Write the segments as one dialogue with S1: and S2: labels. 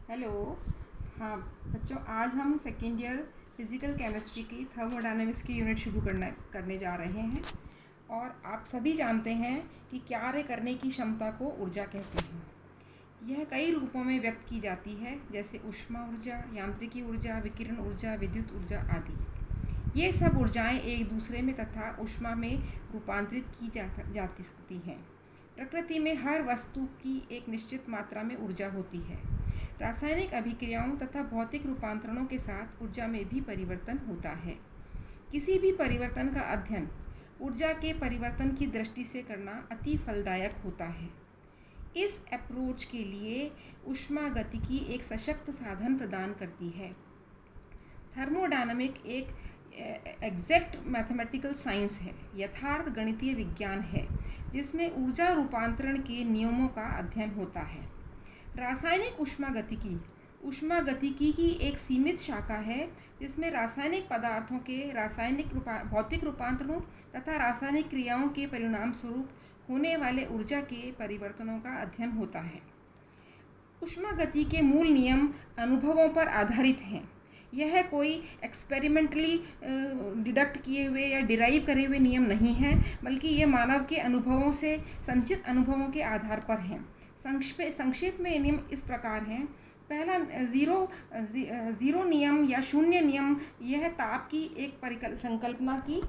S1: Hello. हाँ बच्चों, आज हम सेकेंड ईयर फिज़िकल केमिस्ट्री की थर्मोडायनेमिक्स की यूनिट शुरू करने जा रहे हैं। और आप सभी जानते हैं कि कार्य करने की क्षमता को ऊर्जा कहते हैं। यह कई रूपों में व्यक्त की जाती है, जैसे ऊष्मा ऊर्जा, यांत्रिकी ऊर्जा, विकिरण ऊर्जा, विद्युत ऊर्जा आदि। ये सब ऊर्जाएं एक दूसरे में तथा ऊष्मा में रूपांतरित की जा सकती हैं। प्रकृति में हर वस्तु की एक निश्चित मात्रा में ऊर्जा होती है। रासायनिक अभिक्रियाओं तथा भौतिक रूपांतरणों के साथ ऊर्जा में भी परिवर्तन होता है। किसी भी परिवर्तन का अध्ययन ऊर्जा के परिवर्तन की दृष्टि से करना अति फलदायक होता है। इस अप्रोच के लिए ऊष्मागतिकी एक सशक्त साधन प्रदान करती है। थर्मोडायनामिक एक एग्जैक्ट मैथमेटिकल साइंस है, यथार्थ गणितीय विज्ञान है, जिसमें ऊर्जा रूपांतरण के नियमों का अध्ययन होता है। रासायनिक ऊष्मागतिकी की एक सीमित शाखा है, जिसमें रासायनिक पदार्थों के भौतिक रूपांतरणों तथा रासायनिक क्रियाओं के परिणाम स्वरूप होने वाले ऊर्जा के परिवर्तनों का अध्ययन होता है। ऊष्मागति के मूल नियम अनुभवों पर आधारित हैं। यह कोई एक्सपेरिमेंटली डिडक्ट किए हुए या डिराइव करे हुए नियम नहीं हैं, बल्कि ये मानव के अनुभवों से संचित अनुभवों के आधार पर हैं। संक्षेप में नियम इस प्रकार हैं। पहला, ज़ीरो नियम या शून्य नियम, यह ताप की एक संकल्पना की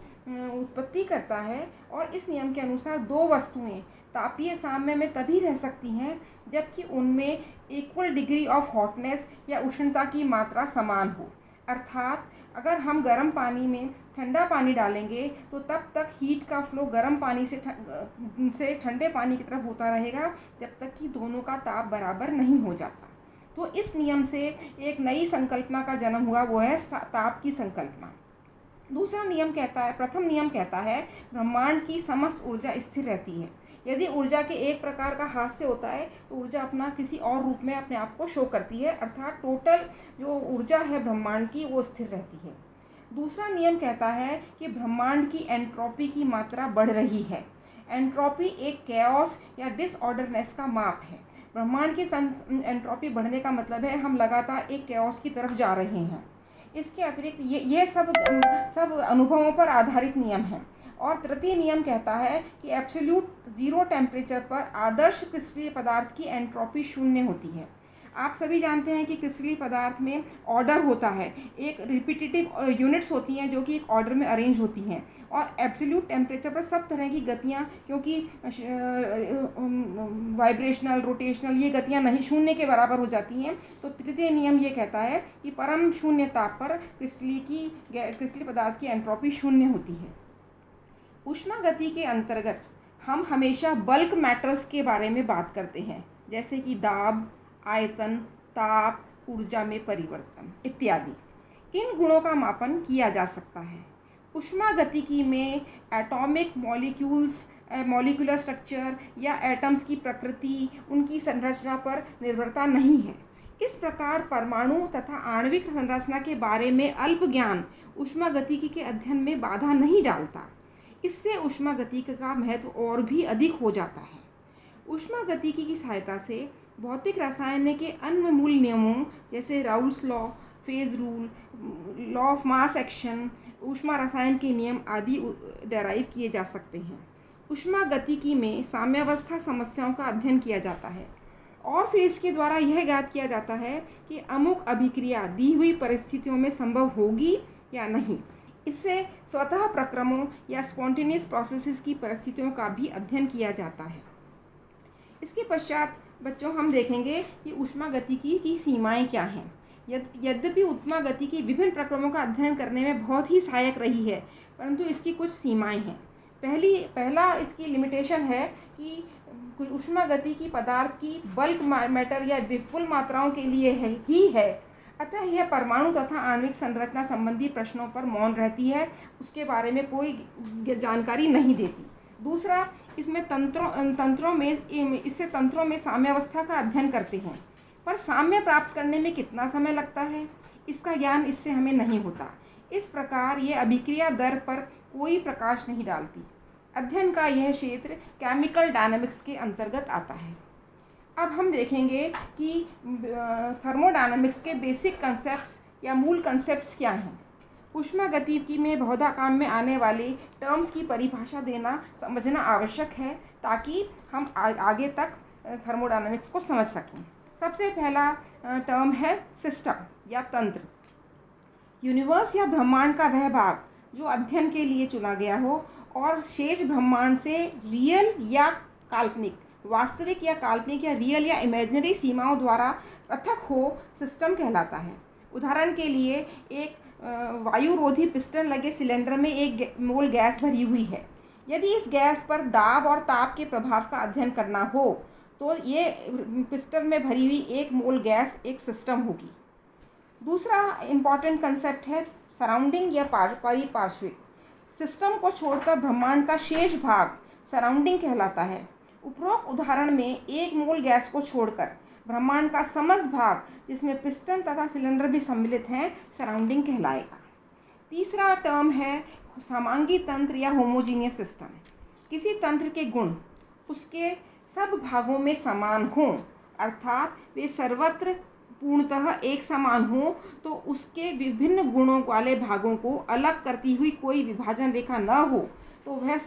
S1: उत्पत्ति करता है, और इस नियम के अनुसार दो वस्तुएं तापीय साम्य में तभी रह सकती हैं जबकि उनमें इक्वल डिग्री ऑफ हॉटनेस या उष्णता की मात्रा समान हो। अर्थात अगर हम गर्म पानी में ठंडा पानी डालेंगे तो तब तक हीट का फ्लो गर्म पानी से ठंडे पानी की तरफ होता रहेगा, जब तक कि दोनों का ताप बराबर नहीं हो जाता। तो इस नियम से एक नई संकल्पना का जन्म हुआ, वो है ताप की संकल्पना। प्रथम नियम कहता है ब्रह्मांड की समस्त ऊर्जा स्थिर रहती है। यदि ऊर्जा के एक प्रकार का हास्य होता है तो ऊर्जा अपना किसी और रूप में अपने आप को शो करती है, अर्थात टोटल जो ऊर्जा है ब्रह्मांड की वो स्थिर रहती है। दूसरा नियम कहता है कि ब्रह्मांड की एंट्रोपी की मात्रा बढ़ रही है। एंट्रोपी एक कैओस या डिसऑर्डरनेस का माप है। ब्रह्मांड की एंट्रोपी बढ़ने का मतलब है हम लगातार एक कैओस की तरफ जा रहे हैं। इसके अतिरिक्त ये सब अनुभवों पर आधारित नियम हैं। और तृतीय नियम कहता है कि एब्सोल्यूट ज़ीरो टेम्परेचर पर आदर्श क्रिस्टलीय पदार्थ की एंट्रोपी शून्य होती है। आप सभी जानते हैं कि क्रिस्टलीय पदार्थ में ऑर्डर होता है, एक रिपीटेटिव यूनिट्स होती हैं जो कि एक ऑर्डर में अरेंज होती हैं। और एब्सोल्यूट टेम्परेचर पर सब तरह की गतियाँ, क्योंकि वाइब्रेशनल, रोटेशनल, ये गतियाँ नहीं शून्य के बराबर हो जाती हैं। तो तृतीय नियम ये कहता है कि परम शून्य ताप पर क्रिस्टलीय पदार्थ की एंट्रोपी शून्य होती है। ऊष्मागति के अंतर्गत हम हमेशा बल्क मैटर्स के बारे में बात करते हैं, जैसे कि दाब, आयतन, ताप, ऊर्जा में परिवर्तन इत्यादि। इन गुणों का मापन किया जा सकता है। ऊष्मागतिकी में एटॉमिक मॉलिक्यूलर स्ट्रक्चर या एटम्स की प्रकृति, उनकी संरचना पर निर्भरता नहीं है। इस प्रकार परमाणु तथा आणविक संरचना के बारे में अल्प ज्ञान ऊष्मागतिकी के अध्ययन में बाधा नहीं डालता। इससे ऊष्मागतिकी का महत्व और भी अधिक हो जाता है। ऊष्मागतिकी की सहायता से भौतिक रसायन के अन्य मूल नियमों, जैसे Raoult's law, phase rule, law of mass action, ऊष्मा रसायन के नियम आदि डेराइव किए जा सकते हैं। ऊष्मागतिकी में साम्यावस्था समस्याओं का अध्ययन किया जाता है, और फिर इसके द्वारा यह ज्ञात किया जाता है कि अमुक अभिक्रिया दी हुई परिस्थितियों में संभव होगी या नहीं। इससे स्वतः प्रक्रमों या स्पॉन्टेनियस प्रोसेसेस की परिस्थितियों का भी अध्ययन किया जाता है। इसके पश्चात बच्चों हम देखेंगे कि ऊष्मागतिकी की सीमाएं क्या हैं। यद्यपि ऊष्मागतिकी विभिन्न प्रक्रमों का अध्ययन करने में बहुत ही सहायक रही है, परंतु इसकी कुछ सीमाएं हैं। पहला इसकी लिमिटेशन है कि ऊष्मागतिकी पदार्थ की बल्क मैटर या विपुल मात्राओं के लिए है। अतः यह परमाणु तथा आणविक संरचना संबंधी प्रश्नों पर मौन रहती है, उसके बारे में कोई जानकारी नहीं देती। दूसरा, इसमें तंत्रों में साम्यावस्था का अध्ययन करते हैं, पर साम्य प्राप्त करने में कितना समय लगता है, इसका ज्ञान इससे हमें नहीं होता। इस प्रकार ये अभिक्रिया दर पर कोई प्रकाश नहीं डालती। अध्ययन का यह क्षेत्र केमिकल डायनामिक्स के अंतर्गत आता है। अब हम देखेंगे कि थर्मोडायनामिक्स के बेसिक कंसेप्ट्स या मूल कंसेप्ट्स क्या हैं। ऊष्मागतिकी में बहुधा काम में आने वाली टर्म्स की परिभाषा देना समझना आवश्यक है ताकि हम आगे तक थर्मोडायनामिक्स को समझ सकें। सबसे पहला टर्म है सिस्टम या तंत्र। यूनिवर्स या ब्रह्मांड का वह भाग जो अध्ययन के लिए चुना गया हो और शेष ब्रह्मांड से रियल या काल्पनिक, वास्तविक या काल्पनिक या रियल या इमेजिनरी सीमाओं द्वारा पृथक हो, सिस्टम कहलाता है। उदाहरण के लिए एक वायुरोधी पिस्टन लगे सिलेंडर में एक मोल गैस भरी हुई है। यदि इस गैस पर दाब और ताप के प्रभाव का अध्ययन करना हो तो ये पिस्टन में भरी हुई एक मोल गैस एक सिस्टम होगी। दूसरा इम्पॉर्टेंट कंसेप्ट है सराउंडिंग या पारिपार्श्विक। सिस्टम को छोड़कर ब्रह्मांड का शेष भाग सराउंडिंग कहलाता है। उपरोक्त उदाहरण में एक मोल गैस को छोड़कर ब्रह्मांड का समस्त भाग, जिसमें पिस्टन तथा सिलेंडर भी सम्मिलित हैं, सराउंडिंग कहलाएगा। तीसरा टर्म है समांगी तंत्र या होमोजीनियस सिस्टम। किसी तंत्र के गुण उसके सब भागों में समान हों, अर्थात वे सर्वत्र पूर्णतः एक समान हो, तो उसके विभिन्न गुणों वाले भागों को अलग करती हुई कोई विभाजन रेखा न हो, तो वह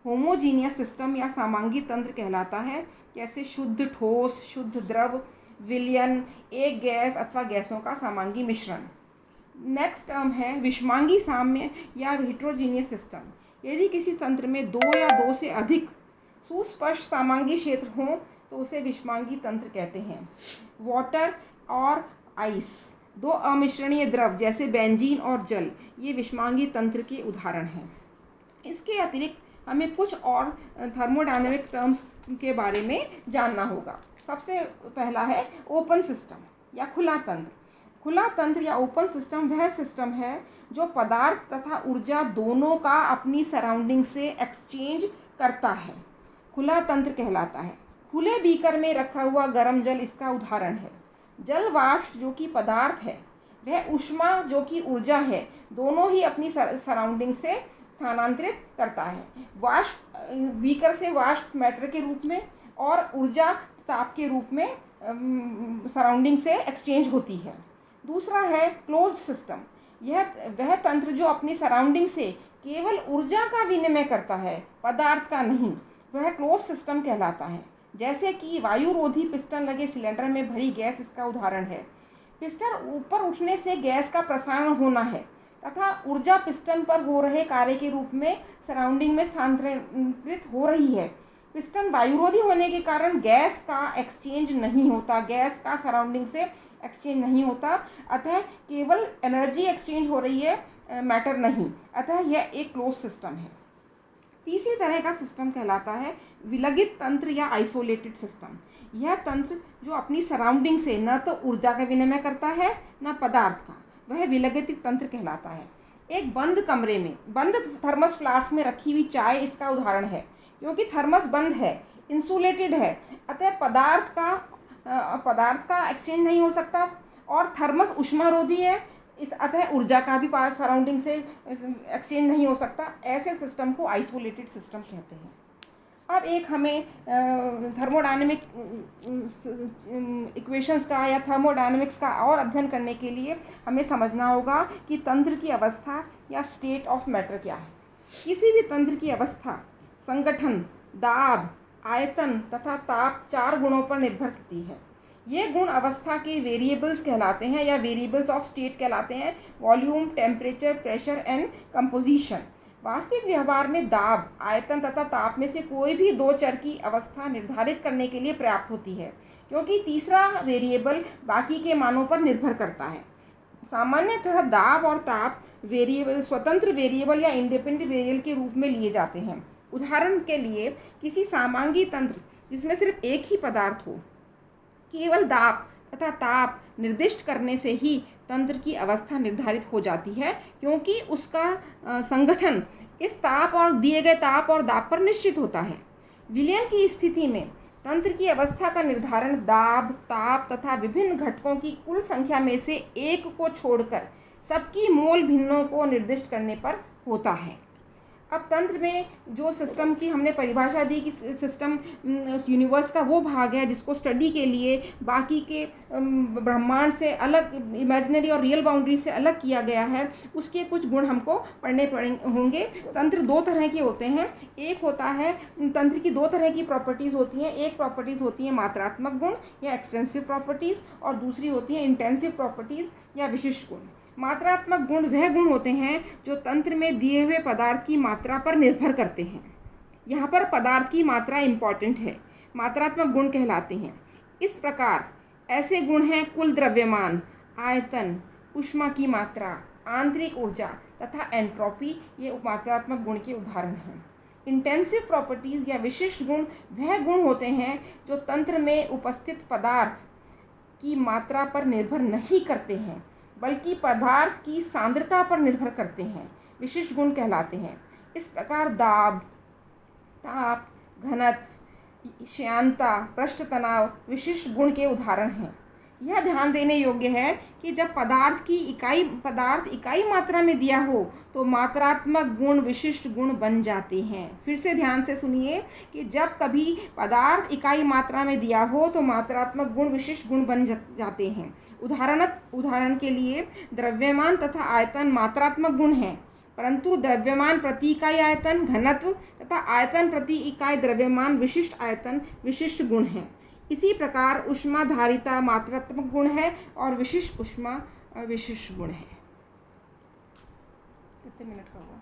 S1: होमोजीनियस सिस्टम या समांगी तंत्र कहलाता है। जैसे शुद्ध ठोस, शुद्ध द्रव, विलयन, एक गैस अथवा गैसों का समांगी मिश्रण। नेक्स्ट टर्म है विषमांगी साम्य या हेट्रोजीनियस सिस्टम। यदि किसी तंत्र में दो या दो से अधिक सुस्पष्ट समांगी क्षेत्र हों तो उसे विषमांगी तंत्र कहते हैं। वाटर और आइस, दो अमिश्रणीय द्रव जैसे बेंजीन और जल, ये विषमांगी तंत्र के उदाहरण हैं। इसके अतिरिक्त हमें कुछ और थर्मोडायनामिक टर्म्स के बारे में जानना होगा। सबसे पहला है ओपन सिस्टम या खुला तंत्र। खुला तंत्र या ओपन सिस्टम वह सिस्टम है जो पदार्थ तथा ऊर्जा दोनों का अपनी सराउंडिंग से एक्सचेंज करता है, खुला तंत्र कहलाता है। खुले बीकर में रखा हुआ गर्म जल इसका उदाहरण है। जल वाष्प जो कि पदार्थ है, वह ऊष्मा जो कि ऊर्जा है, दोनों ही अपनी सराउंडिंग से स्थानांतरित करता है। वाष्प बीकर से वाष्प मैटर के रूप में और ऊर्जा ताप के रूप में सराउंडिंग से एक्सचेंज होती है। दूसरा है क्लोज्ड सिस्टम। यह वह तंत्र जो अपनी सराउंडिंग से केवल ऊर्जा का विनिमय करता है, पदार्थ का नहीं, वह क्लोज्ड सिस्टम कहलाता है। जैसे कि वायुरोधी पिस्टन लगे सिलेंडर में भरी गैस इसका उदाहरण है। पिस्टन ऊपर उठने से गैस का प्रसारण होना है तथा ऊर्जा पिस्टन पर हो रहे कार्य के रूप में सराउंडिंग में स्थानांतरित हो रही है। पिस्टन वायुरोधी होने के कारण गैस का एक्सचेंज नहीं होता, गैस का सराउंडिंग से एक्सचेंज नहीं होता, अतः केवल एनर्जी एक्सचेंज हो रही है, मैटर नहीं, अतः यह एक क्लोज सिस्टम है। तीसरी तरह का सिस्टम कहलाता है विलगित तंत्र या आइसोलेटेड सिस्टम। यह तंत्र जो अपनी सराउंडिंग से न तो ऊर्जा का विनिमय करता है न पदार्थ का, वह विलगित तंत्र कहलाता है। एक बंद कमरे में बंद थर्मस फ्लास्क में रखी हुई चाय इसका उदाहरण है। क्योंकि थर्मस बंद है, इंसुलेटेड है, अतः पदार्थ का एक्सचेंज नहीं हो सकता और थर्मस ऊष्मारोधी है, इस अतः ऊर्जा का भी पास सराउंडिंग से एक्सचेंज नहीं हो सकता। ऐसे सिस्टम को आइसोलेटेड सिस्टम कहते हैं। अब एक हमें थर्मोडायनेमिक इक्वेशंस का या थर्मोडायनेमिक्स का और अध्ययन करने के लिए हमें समझना होगा कि तंत्र की अवस्था या स्टेट ऑफ मैटर क्या है। किसी भी तंत्र की अवस्था संगठन, दाब, आयतन तथा ताप 4 गुणों पर निर्भर करती है। ये गुण अवस्था के वेरिएबल्स कहलाते हैं या वेरिएबल्स ऑफ स्टेट कहलाते हैं। Volume, temperature, pressure and composition. वास्तविक व्यवहार में दाब, आयतन तथा ताप में से कोई भी 2 चर की अवस्था निर्धारित करने के लिए पर्याप्त होती है, क्योंकि तीसरा वेरिएबल बाकी के मानों पर निर्भर करता है। सामान्यतः दाब और ताप वेरिएबल स्वतंत्र वेरिएबल या इंडिपेंडेंट वेरिएबल के रूप में लिए जाते हैं। उदाहरण के लिए किसी समांगी तंत्र जिसमें सिर्फ एक ही पदार्थ हो, केवल दाब तथा ताप निर्दिष्ट करने से ही तंत्र की अवस्था निर्धारित हो जाती है, क्योंकि उसका संगठन इस ताप और दिए गए ताप और दाब पर निश्चित होता है। विलयन की स्थिति में तंत्र की अवस्था का निर्धारण दाब, ताप तथा विभिन्न घटकों की कुल संख्या में से एक को छोड़कर सबकी मोल भिन्नों को निर्दिष्ट करने पर होता है। अब तंत्र में जो सिस्टम की हमने परिभाषा दी कि सिस्टम यूनिवर्स का वो भाग है जिसको स्टडी के लिए बाकी के ब्रह्मांड से अलग, इमेजिनरी और रियल बाउंड्री से अलग किया गया है, उसके कुछ गुण हमको पढ़ने होंगे। तंत्र दो तरह के होते हैं। एक होता है, तंत्र की दो तरह की प्रॉपर्टीज़ होती हैं। एक प्रॉपर्टीज़ होती है मात्रात्मक गुण या एक्सटेंसिव प्रॉपर्टीज़, और दूसरी होती है इंटेंसिव प्रॉपर्टीज़ या विशिष्ट गुण। मात्रात्मक गुण वह गुण होते हैं जो तंत्र में दिए हुए पदार्थ की मात्रा पर निर्भर करते हैं। यहाँ पर पदार्थ की मात्रा इम्पॉर्टेंट है, मात्रात्मक गुण कहलाते हैं। इस प्रकार ऐसे गुण हैं कुल द्रव्यमान, आयतन, ऊष्मा की मात्रा, आंतरिक ऊर्जा तथा एंट्रोपी, ये मात्रात्मक गुण के उदाहरण हैं। इंटेंसिव प्रॉपर्टीज़ या विशिष्ट गुण वह गुण होते हैं जो तंत्र में उपस्थित पदार्थ की मात्रा पर निर्भर नहीं करते हैं, बल्कि पदार्थ की सांद्रता पर निर्भर करते हैं, विशिष्ट गुण कहलाते हैं। इस प्रकार दाब, ताप, घनत्व, श्यानता, पृष्ठ तनाव विशिष्ट गुण के उदाहरण हैं। यह ध्यान देने योग्य है कि जब पदार्थ इकाई मात्रा में दिया हो तो मात्रात्मक गुण विशिष्ट गुण बन जाते हैं। फिर से ध्यान से सुनिए कि जब कभी पदार्थ इकाई मात्रा में दिया हो तो मात्रात्मक गुण विशिष्ट गुण बन जाते हैं। उदाहरण के लिए द्रव्यमान तथा आयतन मात्रात्मक गुण हैं, परंतु द्रव्यमान प्रति इकाई आयतन घनत्व तथा आयतन प्रति इकाई द्रव्यमान विशिष्ट आयतन विशिष्ट गुण हैं। इसी प्रकार ऊष्माधारिता मात्रात्मक गुण है और विशिष्ट ऊष्मा विशिष्ट गुण है। कितने मिनट का हुआ?